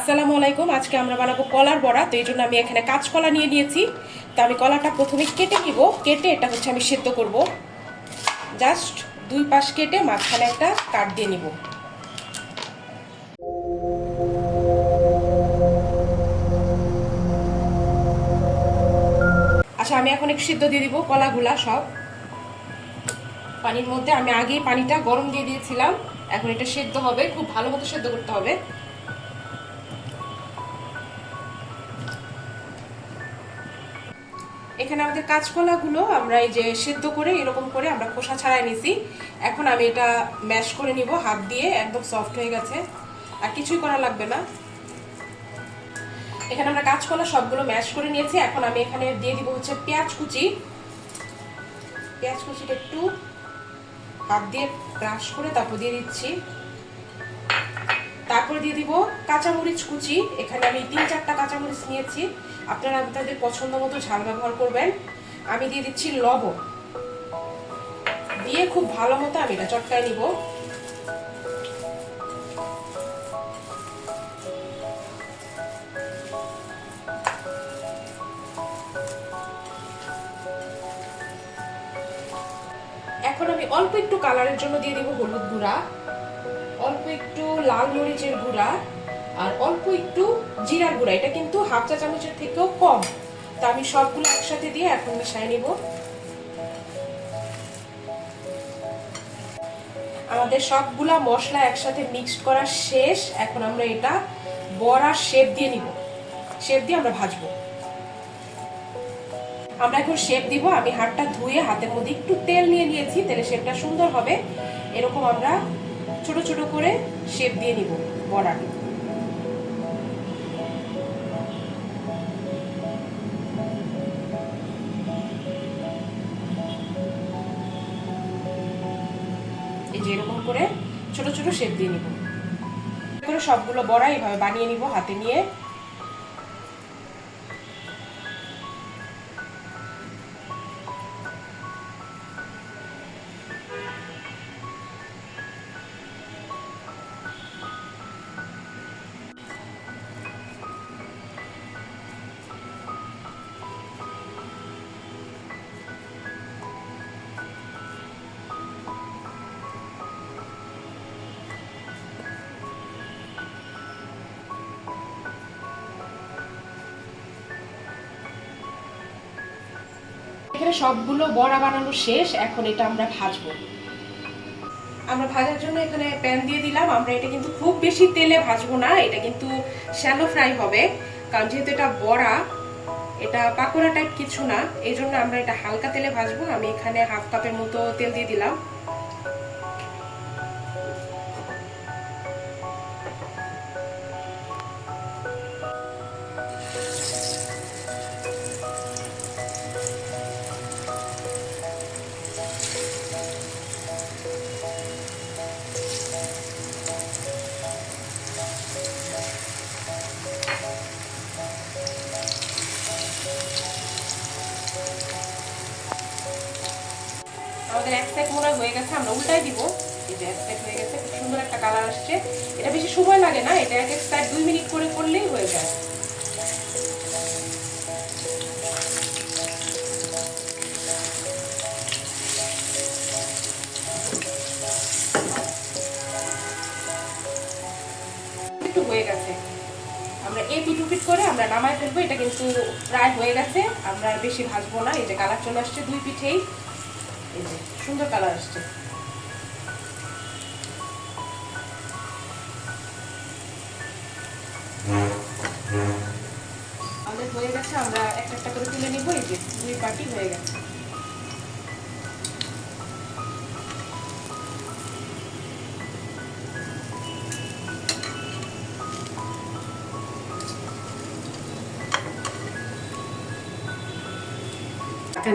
আসসালামু আলাইকুম। আজকে আমরা বানাবো কলার বড়া। তো এই জন্য আমি এখানে কাঁচকলা নিয়ে নিয়েছি। তো আমি কলাটা প্রথমে কেটে নিব। কেটে এটা হচ্ছে আমি সেদ্ধ করব। জাস্ট দুই পাশ কেটে মাঝখানে একটা কাট দিয়ে নিব। আচ্ছা, আমি এখন একটু সিদ্ধ দিয়ে দিব কলাগুলা সব পানির মধ্যে। আমি আগেই পানিটা গরম দিয়ে দিয়েছিলাম। এখন এটা সেদ্ধ হবে, খুব ভালো মতো সেদ্ধ করতে হবে। এখানে আমাদের কাঁচকলাগুলো আমরা এই যে সেদ্ধ করে এরকম করে আমরা খোসা ছাড়াই নিছি। এখন আমি এটা ম্যাশ করে নিব হাত দিয়ে, একদম সফট হয়ে গেছে, আর কিছুই করা লাগবে না। এখানে আমরা কাঁচকলা সবগুলো ম্যাশ করে নিয়েছি। এখন আমি এখানে দিয়ে দিব হচ্ছে পেঁয়াজ কুচি। পেঁয়াজ কুচিটা একটু হাত দিয়ে ক্রাশ করে তারপর দিয়ে দিচ্ছি। তারপরে দিয়ে দিব কাঁচামরিচ কুচি। এখানে আমি 3-4টা কাঁচামরিচ নিয়েছি, আপনারা আপনাদের পছন্দ মতো ঝাল ব্যবহার করবেন। আমি দিয়ে দিচ্ছি লবণ, দিয়ে খুব ভালো মতো আমি এটা চটকায় নিব। এখন আমি অল্প একটু কালারের জন্য দিয়ে দিব হলুদ গুঁড়া, অল্প একটু লাল মরিচের গুঁড়া, আর অল্প একটু জিরার গুঁড়া। এটা কিন্তু হাফ চা চামচের থেকেও কম। তো আমি সবগুলো একসাথে দিয়ে এখন মিশিয়ে নিব। আমাদের সবগুলা মশলা একসাথে মিক্সড করা শেষ। এখন আমরা এটা বড়ার শেপ দিয়ে নিব। শেপ দিয়ে আমরা ভাজবো। আমরা এখন শেপ দিব। আমি হাতটা ধুয়ে হাতের মধ্যে একটু তেল নিয়ে নিয়েছি, তেলে শেপটা সুন্দর হবে। এরকম আমরা ছোট ছোট করে শেপ দিয়ে নিব বড়া। এই যে এরকম করে ছোট ছোট শেপ দিয়ে নিব। করে সবগুলো বড়া এইভাবে বানিয়ে নিব হাতে নিয়ে। এখানে সবগুলো বড়া বানানো শেষ। এখন এটা আমরা ভাজবো। আমরা ভাজার জন্য এখানে প্যান দিয়ে দিলাম। আমরা এটা কিন্তু খুব বেশি তেলে ভাজবো না, এটা কিন্তু শ্যালো ফ্রাই হবে। কারণ যেহেতু এটা বড়া, এটা পাকোড়া টাইপ কিছু না, এই জন্য আমরা এটা হালকা তেলে ভাজবো। আমি এখানে হাফ কাপের মতো তেল দিয়ে দিলাম। আমাদের এক সাইড মনে হয়ে গেছে, আমরা উল্টাই দিব। এই যে এক সাইড হয়ে গেছে, খুব সুন্দর একটা কালার আসছে। এটা বেশি সময় লাগে না, এটা এক সাইড 2 মিনিট করে করলেই হয়ে যায়। একটু হয়ে গেছে, আমরা এই পিট করে আমরা নামায় ফেলবো। এটা কিন্তু প্রায় হয়ে গেছে, আমরা বেশি ভাজবো না। এই যে কালার চলে আসছে দুই পিঠেই, এই যে সুন্দর কালার আসছে। আমাদের হয়ে গেছে, আমরা একটা একটা করে তুলে নিব। এই যে দুই পাটি হয়ে গেছে।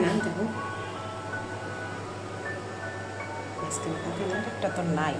না দেখো, একটা তো নাই।